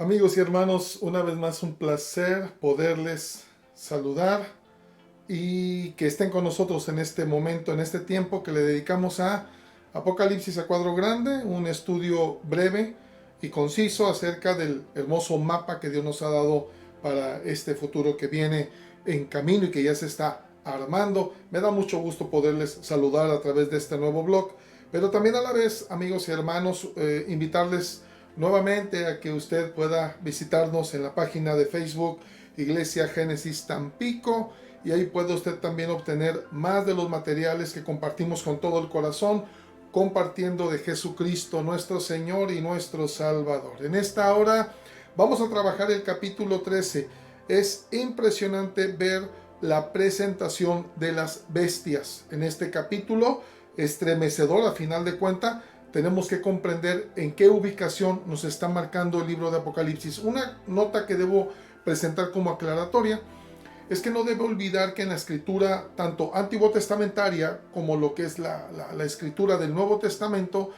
Amigos y hermanos, una vez más un placer poderles saludar y que estén con nosotros en este momento, en este tiempo que le dedicamos a Apocalipsis a cuadro grande, un estudio breve y conciso acerca del hermoso mapa que Dios nos ha dado para este futuro que viene en camino y que ya se está armando. Me da mucho gusto poderles saludar a través de este nuevo blog, pero también a la vez, amigos y hermanos, invitarles nuevamente a que usted pueda visitarnos en la página de Facebook Iglesia Génesis Tampico, y ahí puede usted también obtener más de los materiales que compartimos con todo el corazón, compartiendo de Jesucristo nuestro Señor y nuestro Salvador. En esta hora vamos a trabajar el capítulo 13. Es impresionante ver la presentación de las bestias en este capítulo, estremecedor a final de cuentas. Tenemos que comprender en qué ubicación nos está marcando el libro de Apocalipsis. Una nota que debo presentar como aclaratoria es que no debe olvidar que en la escritura, tanto antiguo testamentaria como lo que es la escritura del Nuevo Testamento,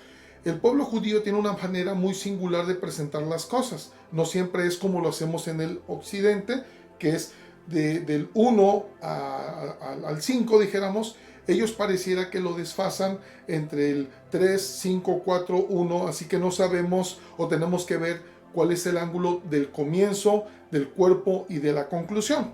el pueblo judío tiene una manera muy singular de presentar las cosas. No siempre es como lo hacemos en el occidente, que es del 1 al 5, dijéramos. Ellos pareciera que lo desfasan entre el 3, 5, 4, 1, así que no sabemos o tenemos que ver cuál es el ángulo del comienzo, del cuerpo y de la conclusión.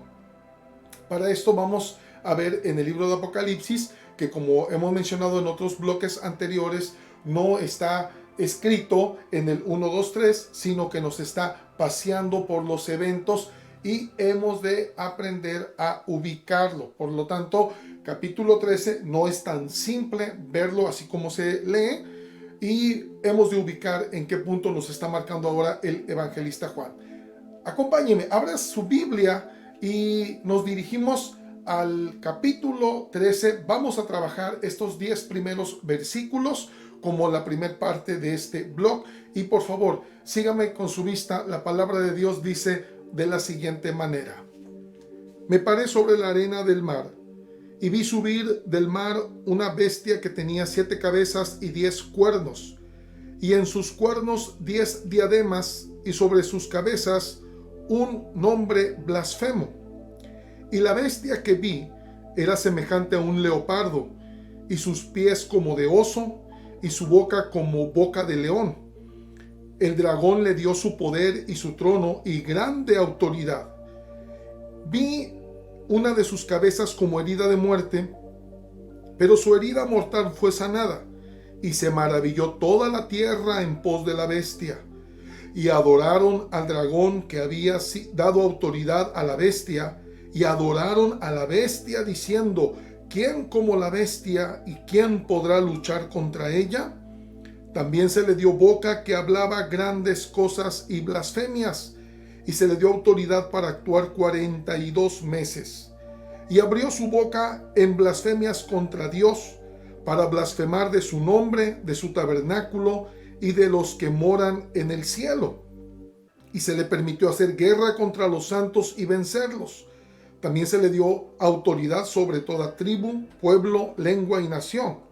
Para esto vamos a ver en el libro de Apocalipsis, que como hemos mencionado en otros bloques anteriores, no está escrito en el 1, 2, 3, sino que nos está paseando por los eventos y hemos de aprender a ubicarlo. Por lo tanto, capítulo 13 no es tan simple verlo así como se lee, y hemos de ubicar en qué punto nos está marcando ahora el evangelista Juan. Acompáñeme, abra su Biblia y nos dirigimos al capítulo 13. Vamos a trabajar estos 10 primeros versículos como la primera parte de este blog, y por favor, sígame con su vista. La palabra de Dios dice de la siguiente manera: me paré sobre la arena del mar y vi subir del mar una bestia que tenía 7 cabezas y 10 cuernos, y en sus cuernos 10 diademas, y sobre sus cabezas un nombre blasfemo. Y la bestia que vi era semejante a un leopardo, y sus pies como de oso, y su boca como boca de león. El dragón le dio su poder y su trono y grande autoridad. Vi una de sus cabezas como herida de muerte, pero su herida mortal fue sanada, y se maravilló toda la tierra en pos de la bestia. Y adoraron al dragón que había dado autoridad a la bestia, y adoraron a la bestia diciendo: ¿quién como la bestia y quién podrá luchar contra ella? También se le dio boca que hablaba grandes cosas y blasfemias, y se le dio autoridad para actuar 42 meses. Y abrió su boca en blasfemias contra Dios, para blasfemar de su nombre, de su tabernáculo y de los que moran en el cielo. Y se le permitió hacer guerra contra los santos y vencerlos. También se le dio autoridad sobre toda tribu, pueblo, lengua y nación.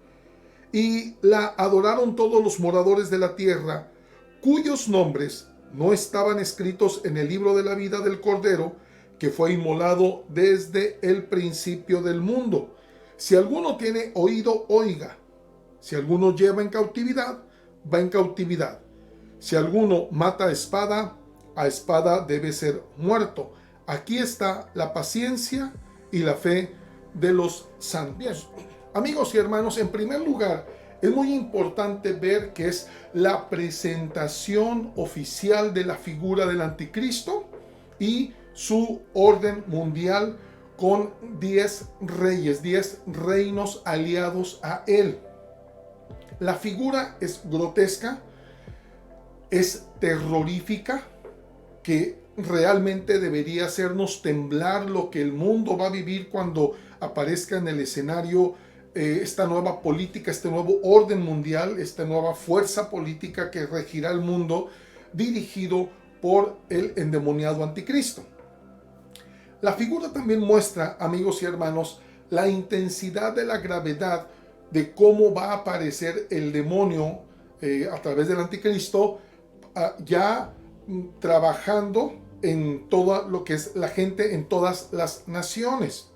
Y la adoraron todos los moradores de la tierra, cuyos nombres no estaban escritos en el libro de la vida del Cordero, que fue inmolado desde el principio del mundo. Si alguno tiene oído, oiga. Si alguno lleva en cautividad, va en cautividad. Si alguno mata a espada debe ser muerto. Aquí está la paciencia y la fe de los santos. Bien, amigos y hermanos, en primer lugar, es muy importante ver que es la presentación oficial de la figura del anticristo y su orden mundial con 10 reyes, 10 reinos aliados a él. La figura es grotesca, es terrorífica, que realmente debería hacernos temblar lo que el mundo va a vivir cuando aparezca en el escenario esta nueva política, este nuevo orden mundial, esta nueva fuerza política que regirá el mundo, dirigido por el endemoniado anticristo. La figura también muestra, amigos y hermanos, la intensidad de la gravedad de cómo va a aparecer el demonio a través del anticristo, ya trabajando en todo lo que es la gente en todas las naciones.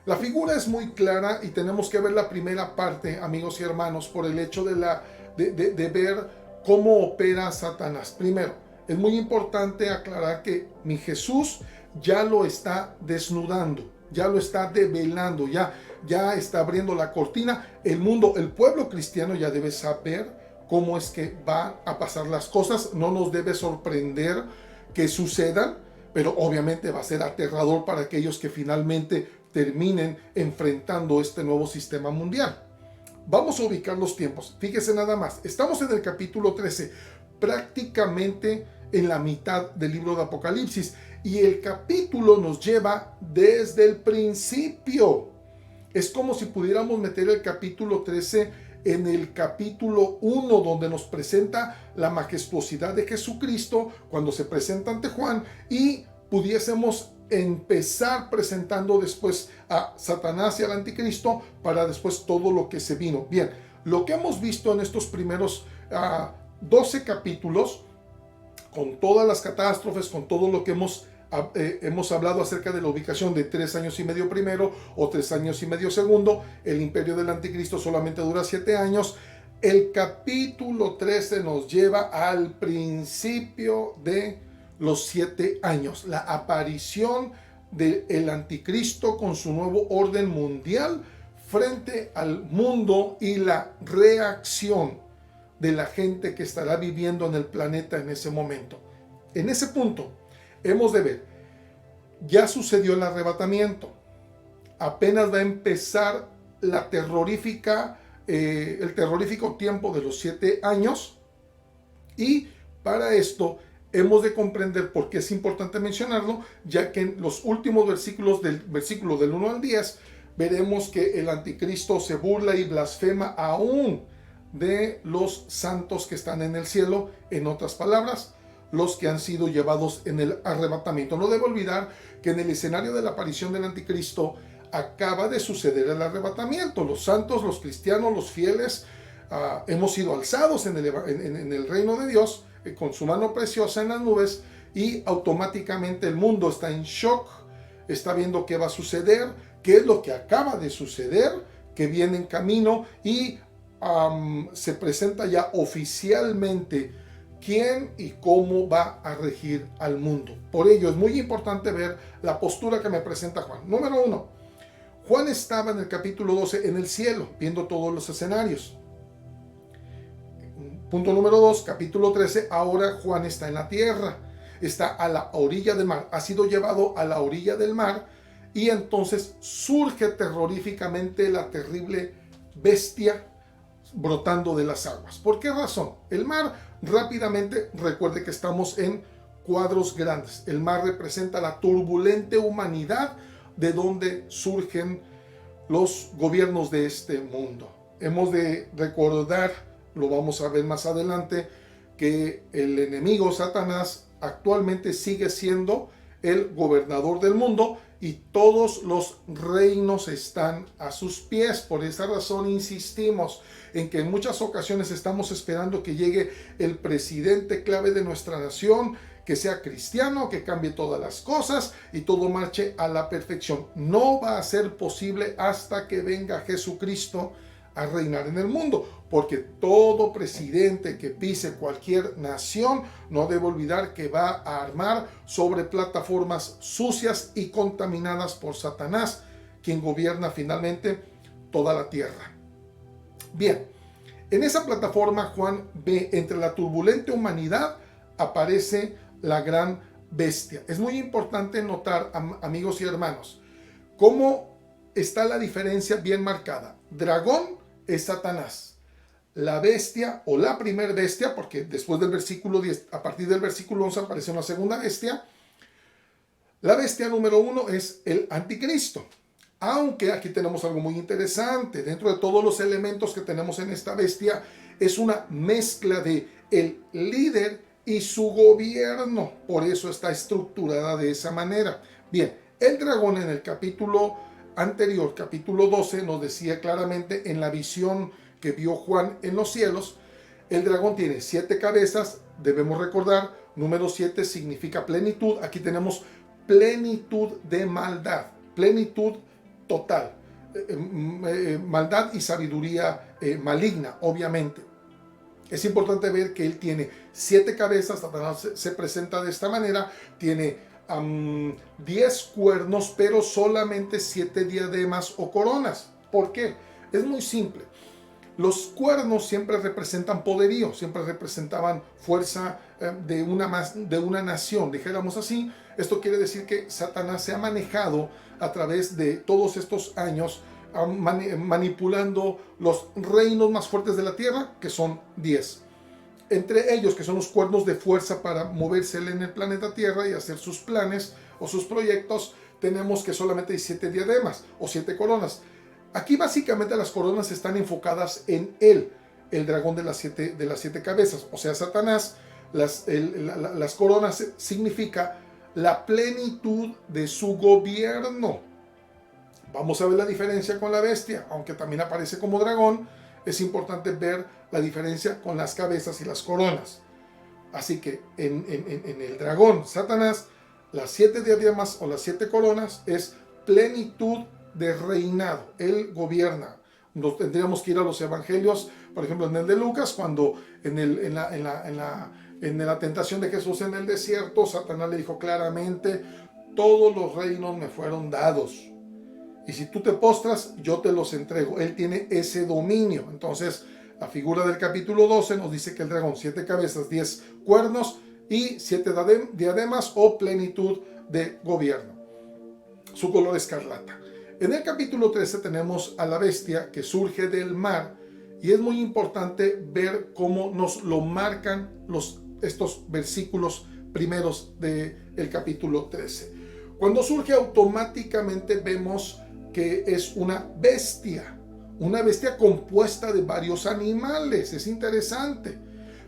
La figura es muy clara y tenemos que ver la primera parte, amigos y hermanos, por el hecho de ver cómo opera Satanás. Primero, es muy importante aclarar que mi Jesús ya lo está desnudando, ya lo está develando, ya está abriendo la cortina. El mundo, el pueblo cristiano ya debe saber cómo es que van a pasar las cosas. No nos debe sorprender que sucedan, pero obviamente va a ser aterrador para aquellos que finalmente terminen enfrentando este nuevo sistema mundial. Vamos a ubicar los tiempos. Fíjese nada más. Estamos en el capítulo 13, prácticamente en la mitad del libro de Apocalipsis. Y el capítulo nos lleva desde el principio. Es como si pudiéramos meter el capítulo 13 en el capítulo 1, donde nos presenta la majestuosidad de Jesucristo cuando se presenta ante Juan, y pudiésemos empezar presentando después a Satanás y al anticristo para después todo lo que se vino. Bien, lo que hemos visto en estos primeros 12 capítulos, con todas las catástrofes, con todo lo que hemos hablado acerca de la ubicación de 3 años y medio primero o 3 años y medio segundo, el imperio del anticristo solamente dura 7 años. El capítulo 13 nos lleva al principio de los 7 años, la aparición del anticristo con su nuevo orden mundial frente al mundo y la reacción de la gente que estará viviendo en el planeta en ese momento. En ese punto hemos de ver, ya sucedió el arrebatamiento, apenas va a empezar el terrorífico tiempo de los 7 años, y para esto hemos de comprender por qué es importante mencionarlo, ya que en los últimos versículos del versículo del 1 al 10 veremos que el anticristo se burla y blasfema aún de los santos que están en el cielo, en otras palabras, los que han sido llevados en el arrebatamiento. No debe olvidar que en el escenario de la aparición del anticristo acaba de suceder el arrebatamiento. Los santos, los cristianos, los fieles, hemos sido alzados en el reino de Dios con su mano preciosa en las nubes, y automáticamente el mundo está en shock, está viendo qué va a suceder, qué es lo que acaba de suceder, que viene en camino, y se presenta ya oficialmente quién y cómo va a regir al mundo. Por ello es muy importante ver la postura que me presenta Juan. Número 1, Juan estaba en el capítulo 12 en el cielo, viendo todos los escenarios. Punto número 2, capítulo 13, ahora Juan está en la tierra, está a la orilla del mar, ha sido llevado a la orilla del mar, y entonces surge terroríficamente la terrible bestia brotando de las aguas. ¿Por qué razón? El mar, rápidamente, recuerde que estamos en cuadros grandes. El mar representa la turbulente humanidad de donde surgen los gobiernos de este mundo. Hemos de recordar, lo vamos a ver más adelante, que el enemigo Satanás actualmente sigue siendo el gobernador del mundo, y todos los reinos están a sus pies. Por esa razón insistimos en que en muchas ocasiones estamos esperando que llegue el presidente clave de nuestra nación, que sea cristiano, que cambie todas las cosas y todo marche a la perfección. No va a ser posible hasta que venga Jesucristo a reinar en el mundo, porque todo presidente que pise cualquier nación no debe olvidar que va a armar sobre plataformas sucias y contaminadas por Satanás, quien gobierna finalmente toda la tierra. Bien, en esa plataforma Juan ve entre la turbulente humanidad aparece la gran bestia. Es muy importante notar, amigos y hermanos, cómo está la diferencia bien marcada. Dragón es Satanás. La bestia, o la primer bestia, porque después del versículo 10, a partir del versículo 11 aparece una segunda bestia. La bestia número 1 es el anticristo. Aunque aquí tenemos algo muy interesante. Dentro de todos los elementos que tenemos en esta bestia, es una mezcla de el líder y su gobierno. Por eso está estructurada de esa manera. Bien, el dragón en el capítulo anterior, capítulo 12, nos decía claramente en la visión que vio Juan en los cielos, el dragón tiene 7 cabezas, debemos recordar, Número 7 significa plenitud. Aquí tenemos plenitud de maldad, plenitud total. Maldad y sabiduría maligna, obviamente. Es importante ver que él tiene 7 cabezas. Satanás se presenta de esta manera. Tiene 10 cuernos, pero solamente 7 diademas o coronas. ¿Por qué? Es muy simple. Los cuernos siempre representan poderío, siempre representaban fuerza de una nación, dijéramos así. Esto quiere decir que Satanás se ha manejado a través de todos estos años manipulando los reinos más fuertes de la tierra, que son 10. Entre ellos, que son los cuernos de fuerza para moverse en el planeta Tierra y hacer sus planes o sus proyectos, tenemos que solamente hay 7 diademas o 7 coronas. Aquí básicamente las coronas están enfocadas en él, el dragón de las siete cabezas, o sea, Satanás. Las coronas significa la plenitud de su gobierno. Vamos a ver la diferencia con la bestia, aunque también aparece como dragón. Es importante ver la diferencia con las cabezas y las coronas. Así que en el dragón, Satanás, las 7 diademas o las 7 coronas es plenitud de reinado. Él gobierna. Nos tendríamos que ir a los evangelios, por ejemplo en el de Lucas, cuando en la tentación de Jesús en el desierto, Satanás le dijo claramente: todos los reinos me fueron dados, y si tú te postras, yo te los entrego. Él tiene ese dominio. Entonces, la figura del capítulo 12 nos dice que el dragón, 7 cabezas, 10 cuernos y 7 diademas o plenitud de gobierno. Su color escarlata. En el capítulo 13 tenemos a la bestia que surge del mar, y es muy importante ver cómo nos lo marcan estos versículos primeros del capítulo 13. Cuando surge, automáticamente vemos que es una bestia compuesta de varios animales. Es interesante.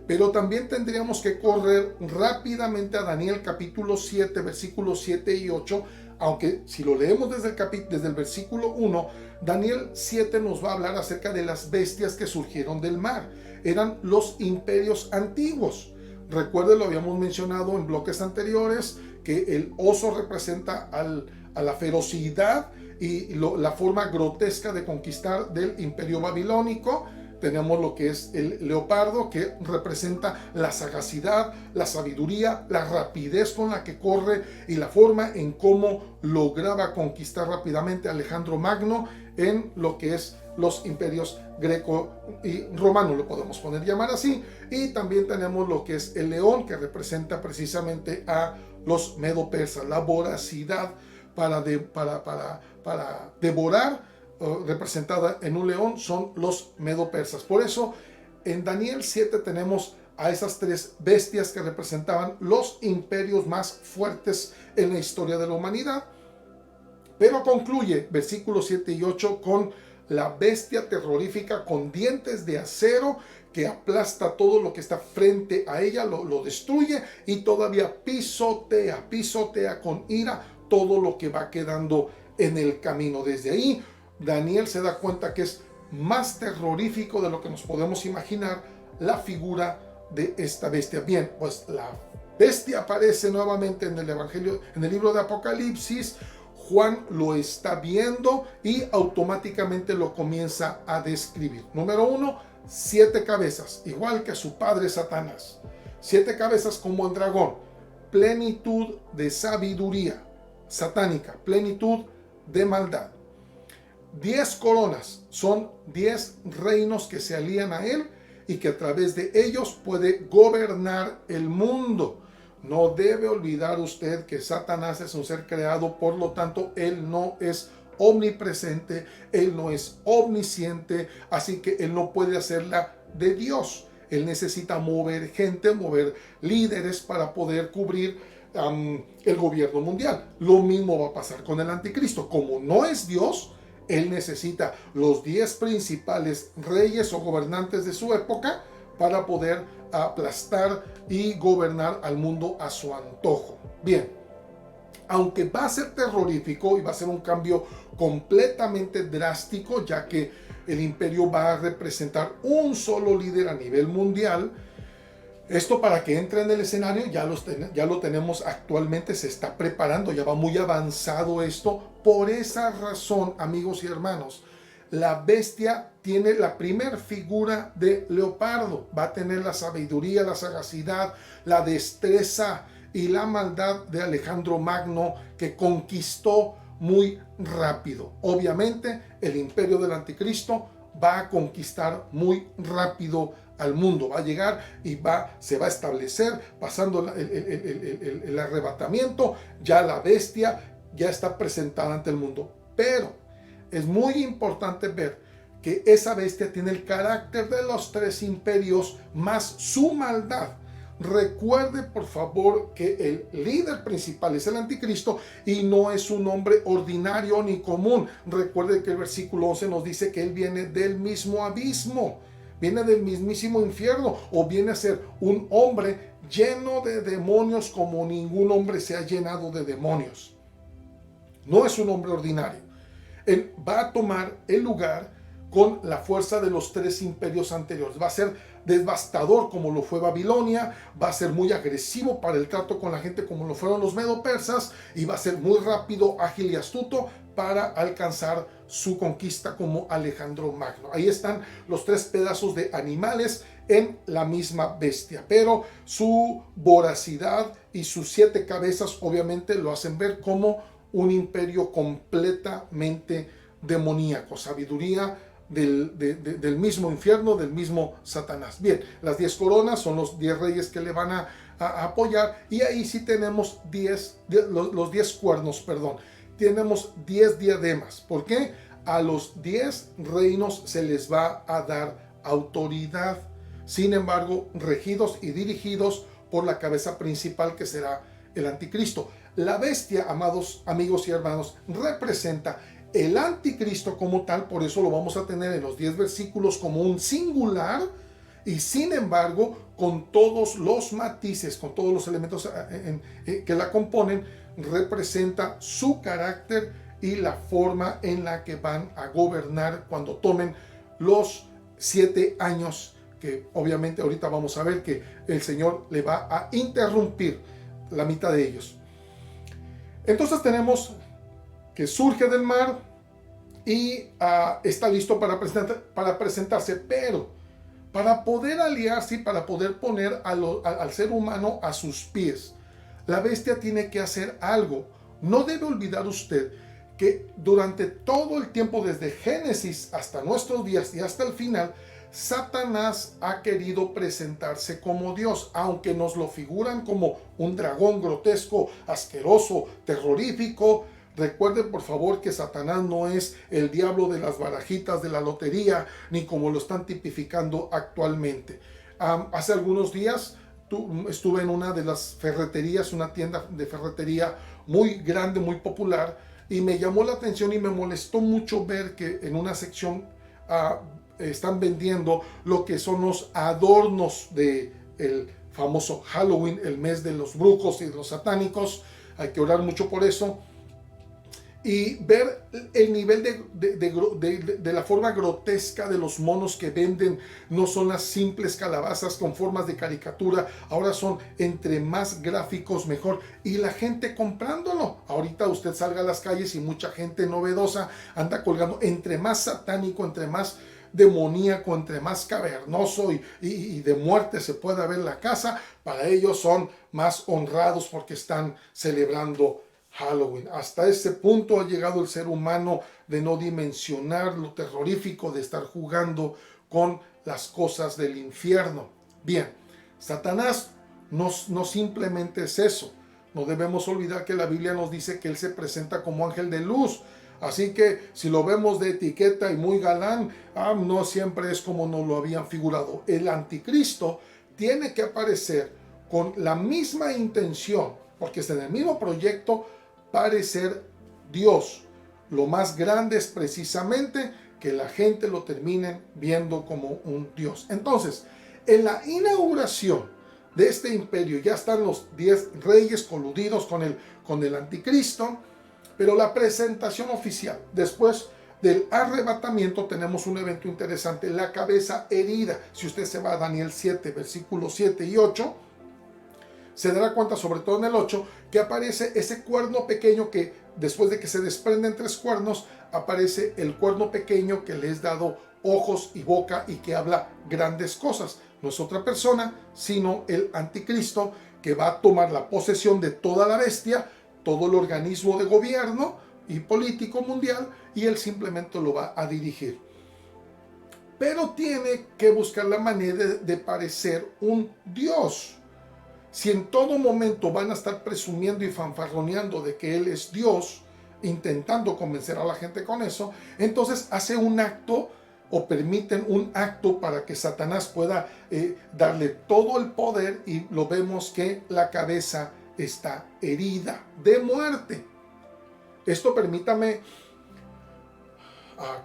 Pero también tendríamos que correr rápidamente a Daniel capítulo 7, versículos 7 y 8, aunque si lo leemos desde el versículo 1, Daniel 7 nos va a hablar acerca de las bestias que surgieron del mar. Eran los imperios antiguos. Recuerden, lo habíamos mencionado en bloques anteriores, que el oso representa a la ferocidad y la forma grotesca de conquistar del imperio babilónico. Tenemos lo que es el leopardo, que representa la sagacidad, la sabiduría, la rapidez con la que corre y la forma en cómo lograba conquistar rápidamente a Alejandro Magno en lo que es los imperios greco y romano, lo podemos llamar así. Y también tenemos lo que es el león, que representa precisamente a los medo-persas, la voracidad para devorar, representada en un león, son los medo-persas. Por eso en Daniel 7 tenemos a esas 3 bestias que representaban los imperios más fuertes en la historia de la humanidad. Pero concluye versículos 7 y 8 con la bestia terrorífica con dientes de acero, que aplasta todo lo que está frente a ella, lo destruye, y todavía pisotea con ira todo lo que va quedando en el camino. Desde ahí Daniel se da cuenta que es más terrorífico de lo que nos podemos imaginar la figura de esta bestia. Bien, pues la bestia aparece nuevamente en el Evangelio, en el libro de Apocalipsis. Juan lo está viendo y automáticamente lo comienza a describir. Número 1, 7 cabezas, igual que su padre Satanás. 7 cabezas como el dragón. Plenitud de sabiduría satánica, plenitud de maldad. 10 coronas, son 10 reinos que se alían a él y que a través de ellos puede gobernar el mundo. No debe olvidar usted que Satanás es un ser creado, por lo tanto él no es omnipresente, él no es omnisciente, así que él no puede hacerla de Dios. Él necesita mover gente, mover líderes para poder cubrir el gobierno mundial. Lo mismo va a pasar con el anticristo. Como no es Dios, él necesita los 10 principales reyes o gobernantes de su época para poder aplastar y gobernar al mundo a su antojo. Bien, aunque va a ser terrorífico y va a ser un cambio completamente drástico, ya que el imperio va a representar un solo líder a nivel mundial, Esto para que entre en el escenario ya lo tenemos actualmente, se está preparando, ya va muy avanzado esto. Por esa razón, amigos y hermanos, la bestia tiene la primer figura de leopardo. Va a tener la sabiduría, la sagacidad, la destreza y la maldad de Alejandro Magno, que conquistó muy rápido. Obviamente, el imperio del anticristo va a conquistar muy rápido al mundo, va a llegar y se va a establecer, pasando el arrebatamiento, ya la bestia ya está presentada ante el mundo. Pero es muy importante ver que esa bestia tiene el carácter de los tres imperios más su maldad. Recuerde por favor que el líder principal es el anticristo y no es un hombre ordinario ni común. Recuerde que el versículo 11 nos dice que él viene del mismo abismo, viene del mismísimo infierno, o viene a ser un hombre lleno de demonios como ningún hombre se ha llenado de demonios. No es un hombre ordinario. Él va a tomar el lugar con la fuerza de los tres imperios anteriores. Va a ser devastador como lo fue Babilonia, va a ser muy agresivo para el trato con la gente como lo fueron los medo-persas, y va a ser muy rápido, ágil y astuto para alcanzar su conquista como Alejandro Magno. Ahí están los tres pedazos de animales en la misma bestia, pero su voracidad y sus 7 cabezas obviamente lo hacen ver como un imperio completamente demoníaco, sabiduría del mismo infierno, del mismo Satanás. Bien, las 10 coronas son los 10 reyes que le van a apoyar, y ahí sí tenemos los 10 cuernos, perdón. Tenemos 10 diademas. ¿Por qué? A los 10 reinos se les va a dar autoridad, sin embargo, regidos y dirigidos por la cabeza principal, que será el anticristo. La bestia, amados amigos y hermanos, representa el anticristo como tal, por eso lo vamos a tener en los 10 versículos como un singular, y sin embargo, con todos los matices, con todos los elementos que la componen, representa su carácter y la forma en la que van a gobernar cuando tomen los 7 años, que obviamente ahorita vamos a ver que el Señor le va a interrumpir la mitad de ellos. Entonces tenemos que surge del mar y está listo para presentarse, pero para poder aliarse y para poder poner al ser humano a sus pies, la bestia tiene que hacer algo. No debe olvidar usted que durante todo el tiempo, desde Génesis hasta nuestros días y hasta el final, Satanás ha querido presentarse como Dios, aunque nos lo figuran como un dragón grotesco, asqueroso, terrorífico. Recuerden por favor que Satanás no es el diablo de las barajitas de la lotería, ni como lo están tipificando actualmente. Hace algunos días estuve en una de las ferreterías, una tienda de ferretería muy grande, muy popular, y me llamó la atención y me molestó mucho ver que en una sección están vendiendo lo que son los adornos del famoso Halloween, el mes de los brujos y de los satánicos. Hay que orar mucho por eso. Y ver el nivel de la forma grotesca de los monos que venden. No son las simples calabazas con formas de caricatura, ahora son entre más gráficos mejor, y la gente comprándolo. Ahorita usted salga a las calles y mucha gente novedosa anda colgando. Entre más satánico, entre más demoníaco, entre más cavernoso y de muerte se pueda ver la casa, para ellos son más honrados porque están celebrando Halloween. Hasta ese punto ha llegado el ser humano de no dimensionar lo terrorífico de estar jugando con las cosas del infierno. Bien, Satanás no simplemente es eso. No debemos olvidar que la Biblia nos dice que él se presenta como ángel de luz. Así que si lo vemos de etiqueta y muy galán, no siempre es como nos lo habían figurado. El anticristo tiene que aparecer con la misma intención, porque está en el mismo proyecto, parecer Dios. Lo más grande es precisamente que la gente lo termine viendo como un Dios. Entonces, en la inauguración de este imperio ya están los 10 reyes coludidos con el anticristo, pero la presentación oficial, después del arrebatamiento tenemos un evento interesante, la cabeza herida. Si usted se va a Daniel 7, versículos 7 y 8, se dará cuenta, sobre todo en el 8, que aparece ese cuerno pequeño que después de que se desprenden 3 cuernos, aparece el cuerno pequeño que le es dado ojos y boca y que habla grandes cosas. No es otra persona, sino el anticristo, que va a tomar la posesión de toda la bestia, todo el organismo de gobierno y político mundial, y él simplemente lo va a dirigir. Pero tiene que buscar la manera de parecer un Dios. Si en todo momento van a estar presumiendo y fanfarroneando de que él es Dios, intentando convencer a la gente con eso, entonces hace un acto o permiten un acto para que Satanás pueda darle todo el poder, y lo vemos que la cabeza está herida de muerte. Esto permítame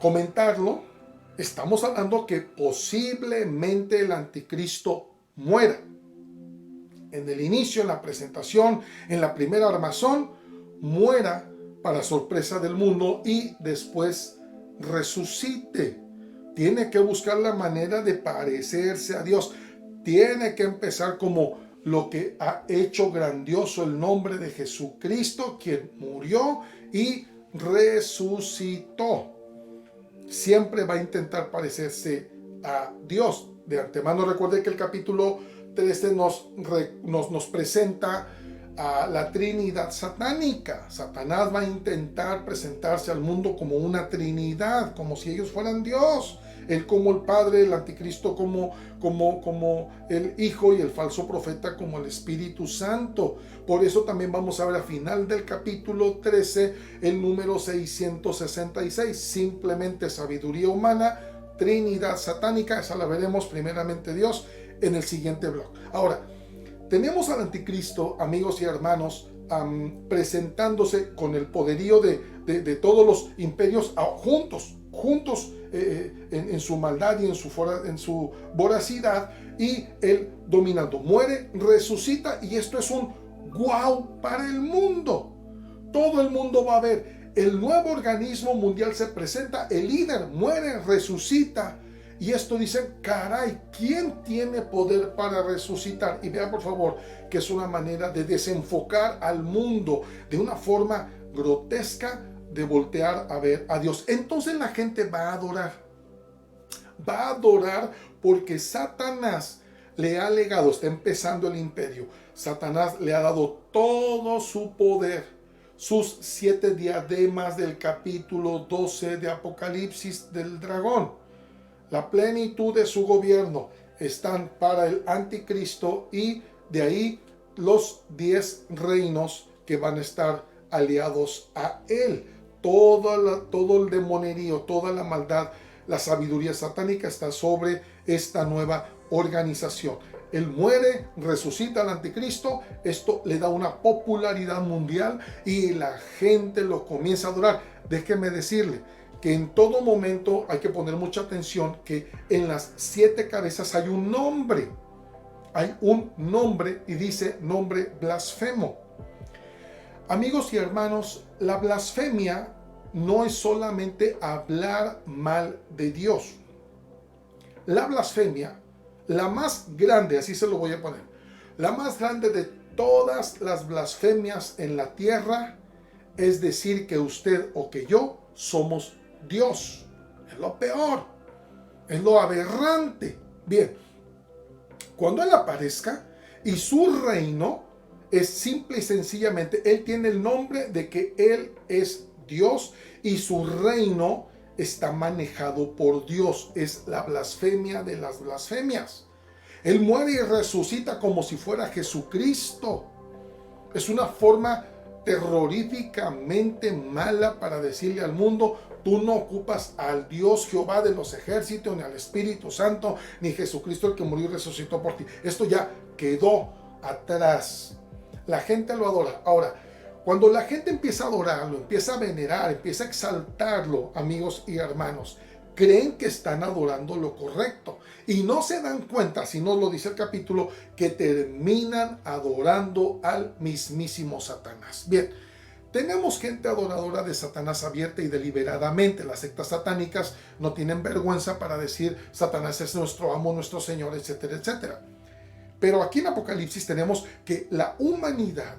comentarlo. Estamos hablando que posiblemente el anticristo muera. En el inicio, en la presentación, en la primera armazón, muera para sorpresa del mundo y después resucite. Tiene que buscar la manera de parecerse a Dios. Tiene que empezar como lo que ha hecho grandioso el nombre de Jesucristo, quien murió y resucitó. Siempre va a intentar parecerse a Dios. De antemano recuerde que el capítulo 13 nos presenta a la Trinidad satánica. Satanás va a intentar presentarse al mundo como una Trinidad, como si ellos fueran Dios. Él como el Padre, el Anticristo como el Hijo, y el falso profeta como el Espíritu Santo. Por eso también vamos a ver al final del capítulo 13 el número 666. Simplemente sabiduría humana, Trinidad satánica. Esa la veremos primeramente Dios en el siguiente blog. Ahora, tenemos al Anticristo, amigos y hermanos, presentándose con el poderío de todos los imperios juntos en su maldad y en su voracidad, y él dominando. Muere, resucita, y esto es un guau para el mundo. Todo el mundo va a ver. El nuevo organismo mundial se presenta, el líder muere, resucita. Y esto dicen, caray, ¿quién tiene poder para resucitar? Y vean por favor que es una manera de desenfocar al mundo de una forma grotesca, de voltear a ver a Dios. Entonces la gente va a adorar. Va a adorar porque Satanás le ha legado, está empezando el imperio. Satanás le ha dado todo su poder, sus 7 diademas del capítulo 12 de Apocalipsis del dragón. La plenitud de su gobierno están para el anticristo, y de ahí los 10 reinos que van a estar aliados a él. Todo el demonerío, toda la maldad, la sabiduría satánica está sobre esta nueva organización. Él muere, resucita al anticristo, esto le da una popularidad mundial y la gente lo comienza a adorar. Déjeme decirle que en todo momento hay que poner mucha atención que en las 7 cabezas hay un nombre. Hay un nombre y dice nombre blasfemo. Amigos y hermanos, la blasfemia no es solamente hablar mal de Dios. La blasfemia, la más grande, así se lo voy a poner, la más grande de todas las blasfemias en la tierra, es decir que usted o que yo somos Dios. Es lo peor, es lo aberrante. Bien, cuando Él aparezca y su reino es simple y sencillamente, Él tiene el nombre de que Él es Dios y su reino está manejado por Dios. Es la blasfemia de las blasfemias. Él muere y resucita como si fuera Jesucristo. Es una forma terroríficamente mala para decirle al mundo: tú no ocupas al Dios Jehová de los ejércitos, ni al Espíritu Santo, ni Jesucristo el que murió y resucitó por ti. Esto ya quedó atrás. La gente lo adora. Ahora, cuando la gente empieza a adorarlo, empieza a venerar, empieza a exaltarlo, amigos y hermanos, creen que están adorando lo correcto y no se dan cuenta, si no lo dice el capítulo, que terminan adorando al mismísimo Satanás. Bien, Tenemos gente adoradora de Satanás abierta y deliberadamente. Las sectas satánicas no tienen vergüenza para decir Satanás es nuestro amo, nuestro Señor, etcétera, etcétera. Pero aquí en Apocalipsis tenemos que la humanidad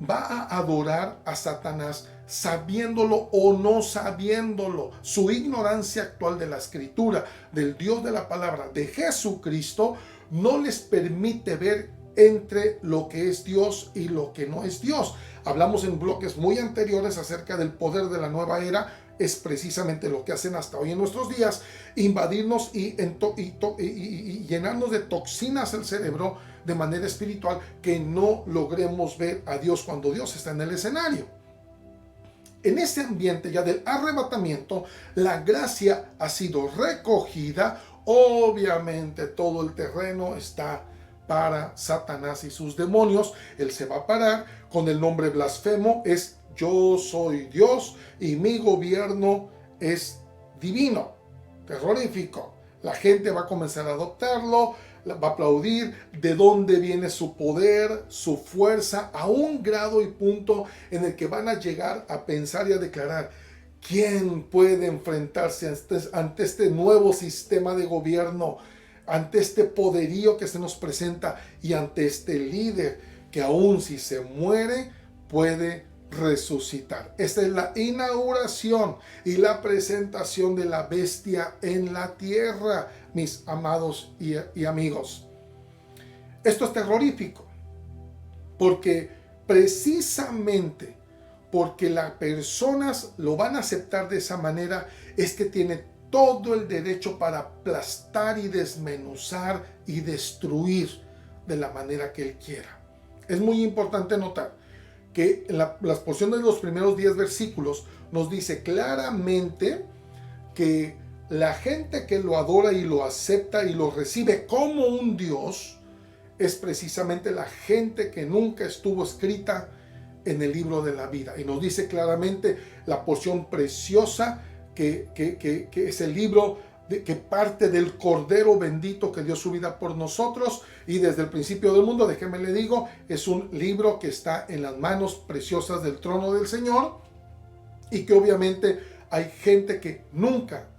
va a adorar a Satanás sabiéndolo o no sabiéndolo. Su ignorancia actual de la Escritura, del Dios de la palabra, de Jesucristo, no les permite ver entre lo que es Dios y lo que no es Dios. Hablamos en bloques muy anteriores acerca del poder de la nueva era. Es precisamente lo que hacen hasta hoy en nuestros días, invadirnos y llenarnos de toxinas el cerebro de manera espiritual, que no logremos ver a Dios cuando Dios está en el escenario. En este ambiente ya del arrebatamiento, la gracia ha sido recogida. Obviamente todo el terreno está para Satanás y sus demonios. Él se va a parar con el nombre blasfemo, es yo soy Dios y mi gobierno es divino, terrorífico. La gente va a comenzar a adoptarlo, va a aplaudir de dónde viene su poder, su fuerza, a un grado y punto en el que van a llegar a pensar y a declarar: ¿quién puede enfrentarse ante este nuevo sistema de gobierno, ante este poderío que se nos presenta y ante este líder que aún si se muere puede resucitar? Esta es la inauguración y la presentación de la bestia en la tierra, mis amados y amigos. Esto es terrorífico, porque precisamente porque las personas lo van a aceptar de esa manera, es que tiene todo el derecho para aplastar y desmenuzar y destruir de la manera que él quiera. Es muy importante notar que las porciones de los primeros 10 versículos nos dice claramente que la gente que lo adora y lo acepta y lo recibe como un Dios es precisamente la gente que nunca estuvo escrita en el libro de la vida. Y nos dice claramente la porción preciosa que es el libro que parte del Cordero bendito que dio su vida por nosotros, y desde el principio del mundo, déjeme le digo, es un libro que está en las manos preciosas del trono del Señor, y que obviamente hay gente que nunca,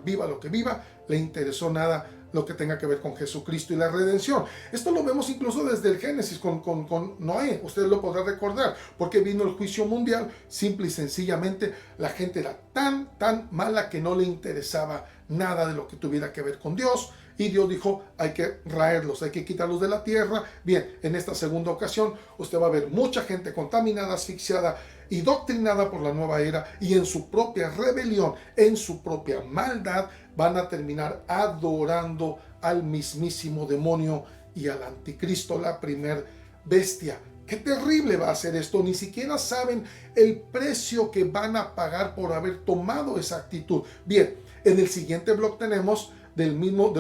viva lo que viva, le interesó nada lo que tenga que ver con Jesucristo y la redención. Esto lo vemos incluso desde el Génesis con Noé. Usted lo podrá recordar, porque vino el juicio mundial. Simple y sencillamente la gente era tan mala que no le interesaba nada de lo que tuviera que ver con Dios, y Dios dijo: hay que raerlos, hay que quitarlos de la tierra. Bien, en esta segunda ocasión usted va a ver mucha gente contaminada, asfixiada y doctrinada por la nueva era, y en su propia rebelión, en su propia maldad, van a terminar adorando al mismísimo demonio y al anticristo, la primer bestia. Qué terrible va a ser esto. Ni siquiera saben el precio que van a pagar por haber tomado esa actitud. Bien, en el siguiente blog tenemos de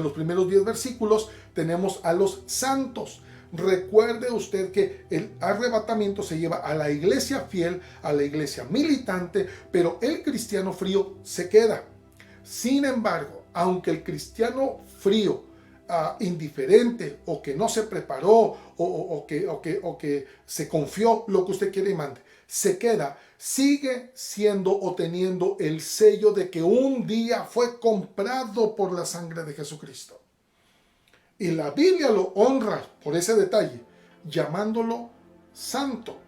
los primeros 10 versículos, tenemos a los santos. Recuerde usted que el arrebatamiento se lleva a la iglesia fiel, a la iglesia militante, pero el cristiano frío se queda. Sin embargo, aunque el cristiano frío, indiferente, o que no se preparó, o que se confió, lo que usted quiere y mande, se queda, sigue siendo o teniendo el sello de que un día fue comprado por la sangre de Jesucristo. Y la Biblia lo honra por ese detalle, llamándolo santo.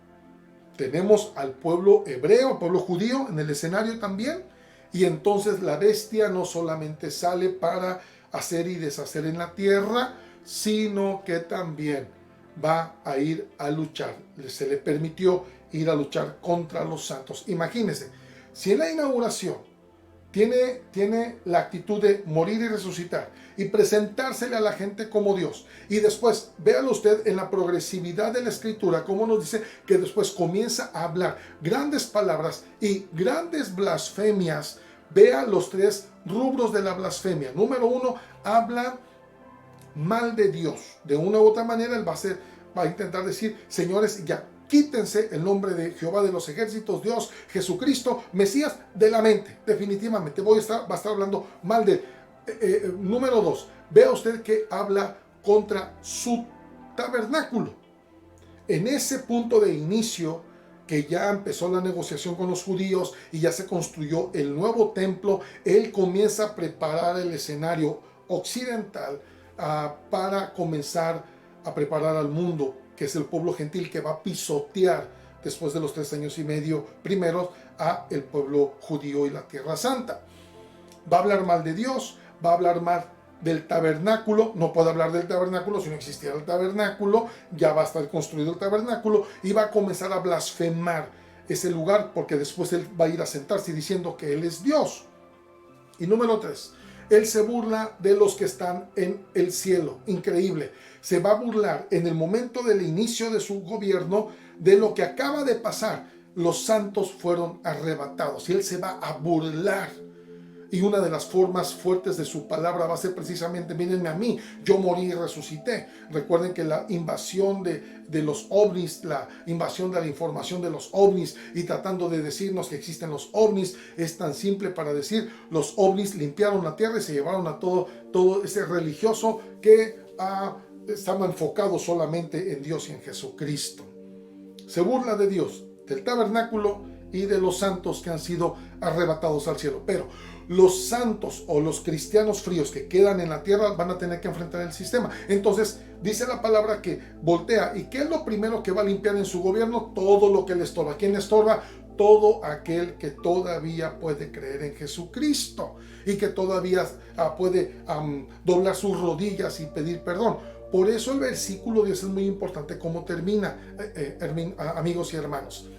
Tenemos al pueblo hebreo, al pueblo judío en el escenario también. Y entonces la bestia no solamente sale para hacer y deshacer en la tierra, sino que también va a ir a luchar. Se le permitió ir a luchar contra los santos. Imagínense, si en la inauguración tiene la actitud de morir y resucitar y presentársele a la gente como Dios, y después véalo usted en la progresividad de la escritura, como nos dice que después comienza a hablar grandes palabras y grandes blasfemias. Vea los 3 rubros de la blasfemia. Número 1, habla mal de Dios. De una u otra manera él va a intentar decir: señores, ya quítense el nombre de Jehová de los ejércitos, Dios, Jesucristo, Mesías, de la mente. Definitivamente va a estar hablando mal de número 2, vea usted que habla contra su tabernáculo. En ese punto de inicio que ya empezó la negociación con los judíos y ya se construyó el nuevo templo, él comienza a preparar el escenario occidental para comenzar a preparar al mundo, que es el pueblo gentil que va a pisotear después de los 3 años y medio primeros a el pueblo judío y la Tierra Santa. Va a hablar mal de Dios, va a hablar mal del tabernáculo, no puede hablar del tabernáculo si no existiera el tabernáculo, ya va a estar construido el tabernáculo y va a comenzar a blasfemar ese lugar porque después él va a ir a sentarse diciendo que él es Dios. Y número 3, él se burla de los que están en el cielo, increíble, se va a burlar en el momento del inicio de su gobierno de lo que acaba de pasar, los santos fueron arrebatados y él se va a burlar. Y una de las formas fuertes de su palabra va a ser precisamente, mírenme a mí, yo morí y resucité. Recuerden que la invasión de los ovnis, la invasión de la información de los ovnis y tratando de decirnos que existen los ovnis, es tan simple para decir, los ovnis limpiaron la tierra y se llevaron a todo ese religioso que estaba enfocado solamente en Dios y en Jesucristo. Se burla de Dios, del tabernáculo y de los santos que han sido arrebatados al cielo. Pero los santos o los cristianos fríos que quedan en la tierra van a tener que enfrentar el sistema. Entonces dice la palabra que voltea. ¿Y qué es lo primero que va a limpiar en su gobierno? Todo lo que le estorba. ¿Quién le estorba? Todo aquel que todavía puede creer en Jesucristo y que todavía puede doblar sus rodillas y pedir perdón. Por eso el versículo 10 es muy importante cómo termina, amigos y hermanos.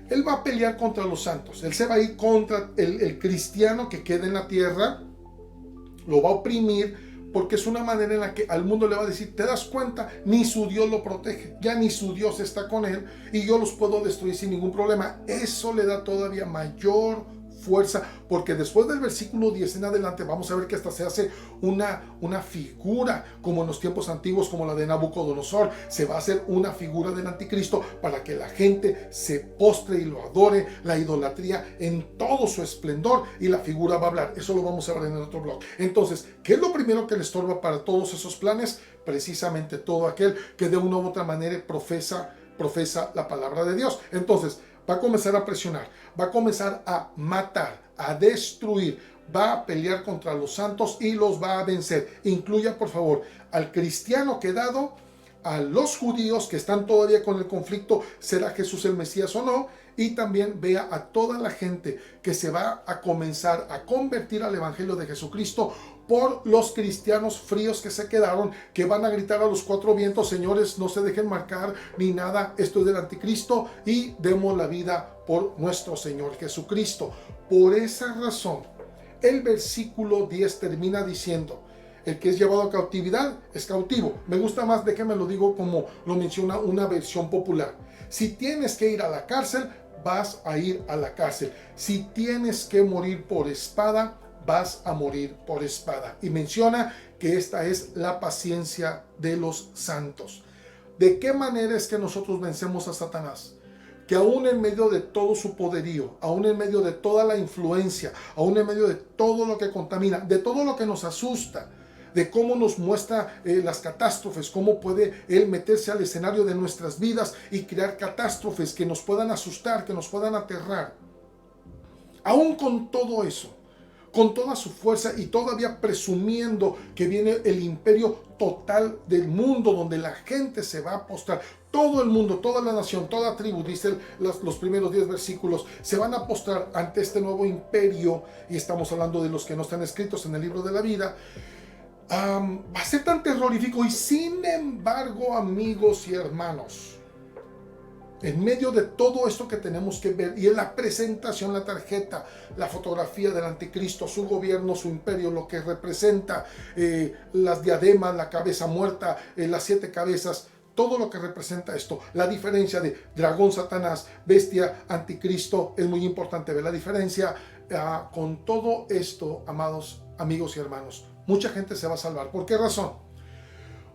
Él va a pelear contra los santos. Él se va a ir contra el cristiano que queda en la tierra. Lo va a oprimir porque es una manera en la que al mundo le va a decir, ¿te das cuenta? Ni su Dios lo protege. Ya ni su Dios está con él y yo los puedo destruir sin ningún problema. Eso le da todavía mayor fuerza, porque después del versículo 10 en adelante vamos a ver que hasta se hace una figura como en los tiempos antiguos, como la de Nabucodonosor. Se va a hacer una figura del anticristo para que la gente se postre y lo adore, la idolatría en todo su esplendor, y la figura va a hablar. Eso lo vamos a ver en el otro blog. Entonces, ¿qué es lo primero que le estorba para todos esos planes? Precisamente todo aquel que de una u otra manera profesa la palabra de Dios. Entonces va a comenzar a presionar, va a comenzar a matar, a destruir, va a pelear contra los santos y los va a vencer. Incluya, por favor, al cristiano quedado, a los judíos que están todavía con el conflicto, ¿será Jesús el Mesías o no? Y también vea a toda la gente que se va a comenzar a convertir al Evangelio de Jesucristo por los cristianos fríos que se quedaron, que van a gritar a los 4 vientos, señores, no se dejen marcar ni nada, esto es del anticristo y demos la vida por nuestro Señor Jesucristo. Por esa razón, el versículo 10 termina diciendo, el que es llevado a cautividad es cautivo. Me gusta más, déjame lo digo como lo menciona una versión popular. Si tienes que ir a la cárcel, vas a ir a la cárcel. Si tienes que morir por espada, vas a morir por espada. Y menciona que esta es la paciencia de los santos. ¿De qué manera es que nosotros vencemos a Satanás? Que aún en medio de todo su poderío, aún en medio de toda la influencia, aún en medio de todo lo que contamina, de todo lo que nos asusta, de cómo nos muestra las catástrofes, cómo puede él meterse al escenario de nuestras vidas y crear catástrofes que nos puedan asustar, que nos puedan aterrar. Aún con todo eso, con toda su fuerza y todavía presumiendo que viene el imperio total del mundo, donde la gente se va a postrar, todo el mundo, toda la nación, toda tribu, dicen los primeros 10 versículos, se van a postrar ante este nuevo imperio, y estamos hablando de los que no están escritos en el libro de la vida. Va a ser tan terrorífico, y sin embargo, amigos y hermanos, en medio de todo esto que tenemos que ver, y en la presentación, la tarjeta, la fotografía del anticristo, su gobierno, su imperio, lo que representa, las diademas, la cabeza muerta, las 7 cabezas, todo lo que representa esto, la diferencia de dragón, Satanás, bestia, anticristo, es muy importante ver la diferencia. Con todo esto, amados amigos y hermanos, mucha gente se va a salvar. ¿Por qué razón?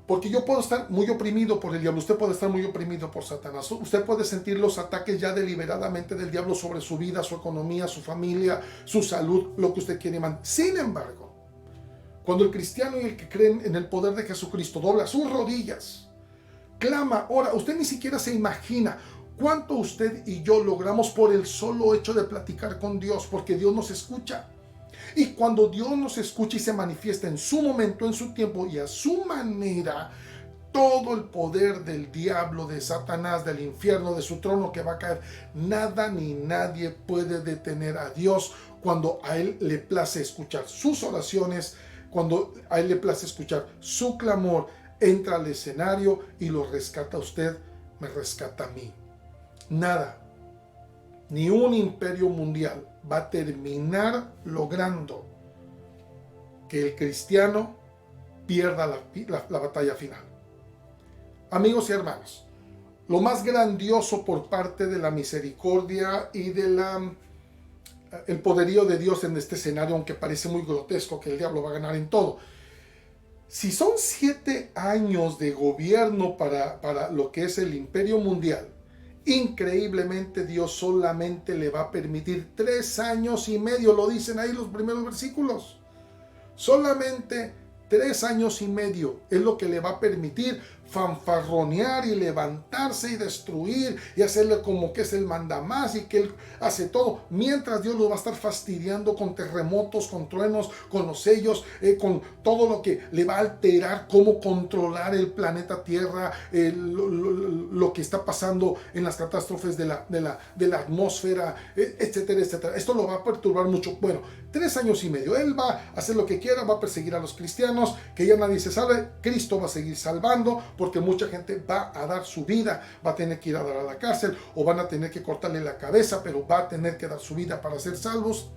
Porque yo puedo estar muy oprimido por el diablo, usted puede estar muy oprimido por Satanás, usted puede sentir los ataques ya deliberadamente del diablo sobre su vida, su economía, su familia, su salud, lo que usted quiere. Sin embargo, cuando el cristiano y el que creen en el poder de Jesucristo dobla sus rodillas, clama, ora, usted ni siquiera se imagina ¿Cuánto usted y yo logramos por el solo hecho de platicar con Dios? Porque Dios nos escucha. Y cuando Dios nos escucha y se manifiesta en su momento, en su tiempo y a su manera, todo el poder del diablo, de Satanás, del infierno, de su trono que va a caer, nada ni nadie puede detener a Dios cuando a Él le place escuchar sus oraciones, cuando a Él le place escuchar su clamor, entra al escenario y lo rescata a usted, me rescata a mí. Nada, ni un imperio mundial va a terminar logrando que el cristiano pierda la batalla final. Amigos y hermanos, lo más grandioso por parte de la misericordia y de el poderío de Dios en este escenario, aunque parece muy grotesco que el diablo va a ganar en todo. Si son 7 años de gobierno para lo que es el imperio mundial, increíblemente Dios solamente le va a permitir 3 años y medio, lo dicen ahí los primeros versículos. Solamente 3 años y medio es lo que le va a permitir fanfarronear y levantarse y destruir y hacerle como que es el mandamás y que él hace todo, mientras Dios lo va a estar fastidiando con terremotos, con truenos, con los sellos, con todo lo que le va a alterar cómo controlar el planeta Tierra, lo que está pasando en las catástrofes de la atmósfera, etcétera, etcétera. Esto lo va a perturbar mucho. Bueno, 3 años y medio. Él va a hacer lo que quiera, va a perseguir a los cristianos, que ya nadie se salve. Cristo va a seguir salvando, porque mucha gente va a dar su vida, va a tener que ir a dar a la cárcel, o van a tener que cortarle la cabeza, pero va a tener que dar su vida para ser salvos.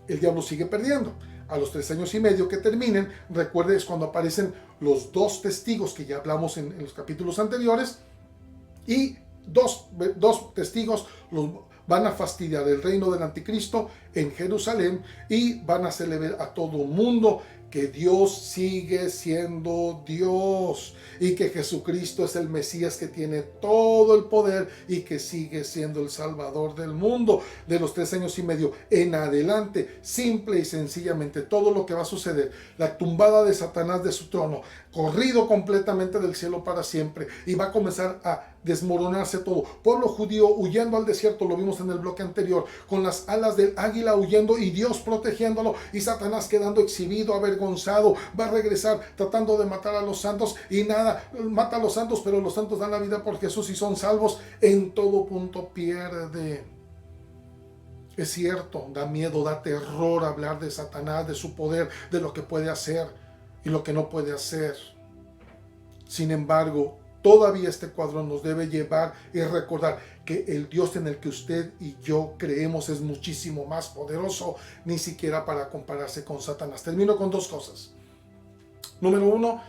El diablo sigue perdiendo. A los 3 años y medio que terminen, recuerde, es cuando aparecen los 2 testigos que ya hablamos en los capítulos anteriores, y dos testigos van a fastidiar el reino del anticristo en Jerusalén y van a hacerle ver a todo mundo que Dios sigue siendo Dios y que Jesucristo es el Mesías que tiene todo el poder y que sigue siendo el Salvador del mundo. De los 3 años y medio en adelante, simple y sencillamente, todo lo que va a suceder, la tumbada de Satanás de su trono, corrido completamente del cielo para siempre, y va a comenzar a desmoronarse todo. Pueblo judío huyendo al desierto, lo vimos en el bloque anterior, con las alas del águila huyendo y Dios protegiéndolo, y Satanás quedando exhibido, avergonzado. Va a regresar tratando de matar a los santos y nada, mata a los santos, pero los santos dan la vida por Jesús y son salvos. En todo punto pierde. Es cierto, da miedo, da terror hablar de Satanás, de su poder, de lo que puede hacer y lo que no puede hacer. Sin embargo, todavía este cuadro nos debe llevar y recordar que el Dios en el que usted y yo creemos es muchísimo más poderoso, ni siquiera para compararse con Satanás. Termino con 2 cosas. Número 1,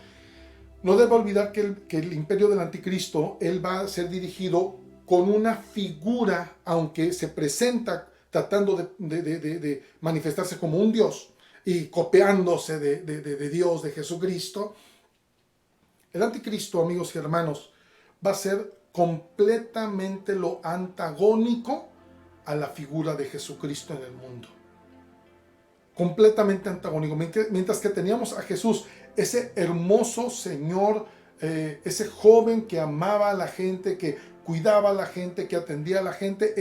no debe olvidar que el imperio del anticristo, él va a ser dirigido con una figura, aunque se presenta tratando de manifestarse como un Dios y copiándose de Dios, de Jesucristo. El anticristo, amigos y hermanos, va a ser completamente lo antagónico a la figura de Jesucristo en el mundo. Completamente antagónico. Mientras que teníamos a Jesús, ese hermoso Señor, ese joven que amaba a la gente, que cuidaba a la gente, que atendía a la gente,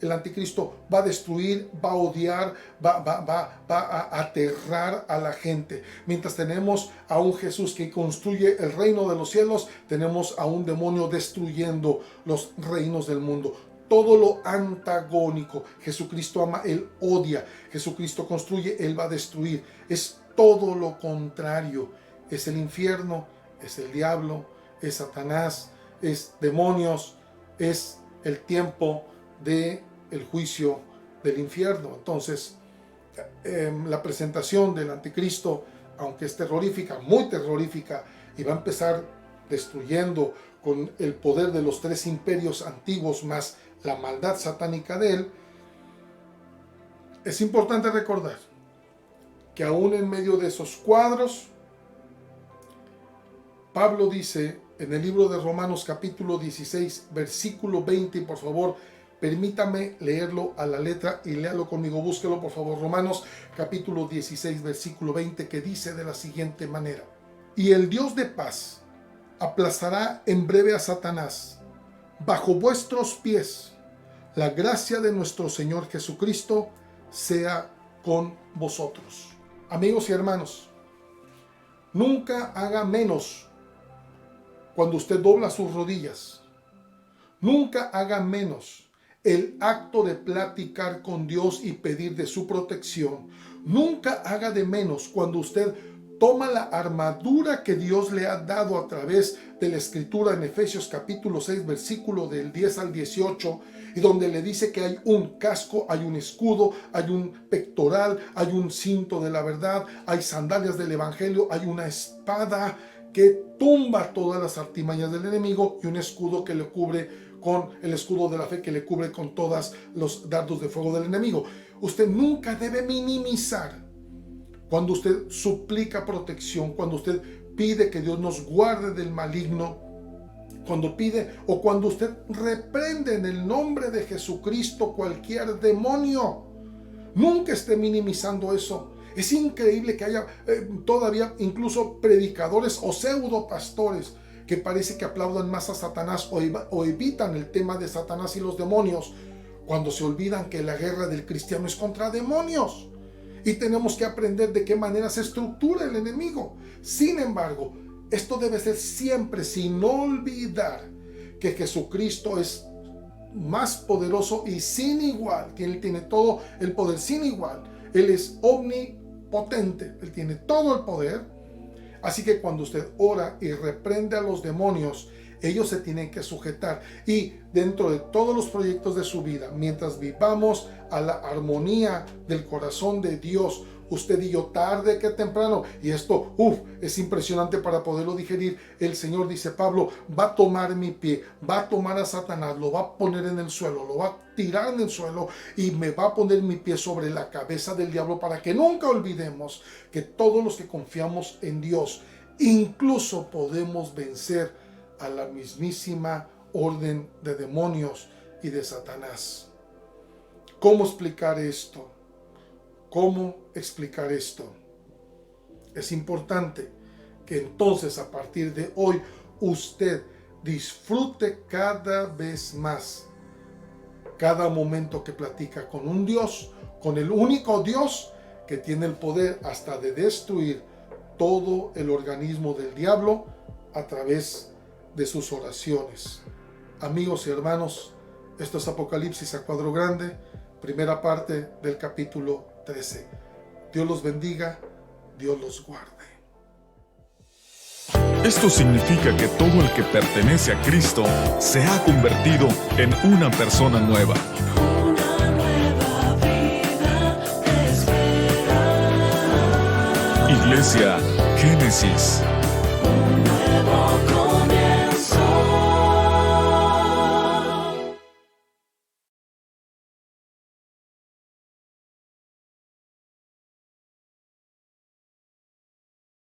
el anticristo va a destruir, va a odiar, va a aterrar a la gente. Mientras tenemos a un Jesús que construye el reino de los cielos, tenemos a un demonio destruyendo los reinos del mundo. Todo lo antagónico. Jesucristo ama, Él odia. Jesucristo construye, Él va a destruir. Es todo lo contrario. Es el infierno, es el diablo, es Satanás, es demonios, es el tiempo del juicio del infierno. Entonces, la presentación del anticristo, aunque es terrorífica, muy terrorífica, y va a empezar destruyendo con el poder de los 3 imperios antiguos más la maldad satánica de él, es importante recordar que aún en medio de esos cuadros, Pablo dice en el libro de Romanos capítulo 16, versículo 20, y por favor, permítame leerlo a la letra y léalo conmigo, búsquelo por favor, Romanos capítulo 16, versículo 20, que dice de la siguiente manera: y el Dios de paz aplastará en breve a Satanás bajo vuestros pies. La gracia de nuestro Señor Jesucristo sea con vosotros. Amigos y hermanos, nunca haga menos cuando usted dobla sus rodillas. Nunca haga menos el acto de platicar con Dios y pedir de su protección. Nunca haga de menos cuando usted toma la armadura que Dios le ha dado a través de la escritura en Efesios capítulo 6, versículo del 10 al 18, y donde le dice que hay un casco, hay un escudo, hay un pectoral, hay un cinto de la verdad, hay sandalias del evangelio, hay una espada que tumba todas las artimañas del enemigo y un escudo que le cubre con el escudo de la fe, que le cubre con todos los dardos de fuego del enemigo. Usted nunca debe minimizar cuando usted suplica protección, cuando usted pide que Dios nos guarde del maligno, cuando pide o cuando usted reprende en el nombre de Jesucristo cualquier demonio. Nunca esté minimizando eso. Es increíble que haya todavía incluso predicadores o pseudo pastores que parece que aplaudan más a Satanás o evitan el tema de Satanás y los demonios, cuando se olvidan que la guerra del cristiano es contra demonios. Y tenemos que aprender de qué manera se estructura el enemigo. Sin embargo, esto debe ser siempre sin olvidar que Jesucristo es más poderoso y sin igual, que Él tiene todo el poder sin igual. Él es omnipotente, Él tiene todo el poder. Así que cuando usted ora y reprende a los demonios, ellos se tienen que sujetar. Y dentro de todos los proyectos de su vida, mientras vivamos a la armonía del corazón de Dios, usted y yo, tarde que temprano, y esto es impresionante para poderlo digerir, el Señor, dice Pablo, va a tomar mi pie, va a tomar a Satanás, lo va a poner en el suelo, lo va a tirar en el suelo y me va a poner mi pie sobre la cabeza del diablo, para que nunca olvidemos que todos los que confiamos en Dios, incluso podemos vencer a la mismísima orden de demonios y de Satanás. ¿Cómo explicar esto? ¿Cómo explicar esto? Es importante que entonces a partir de hoy usted disfrute cada vez más cada momento que platica con un Dios, con el único Dios que tiene el poder hasta de destruir todo el organismo del diablo a través de sus oraciones. Amigos y hermanos, esto es Apocalipsis a cuadro grande, primera parte del capítulo 13. Dios los bendiga, Dios los guarde. Esto significa que todo el que pertenece a Cristo se ha convertido en una persona nueva. Una nueva vida te espera. Iglesia Génesis. Un nuevo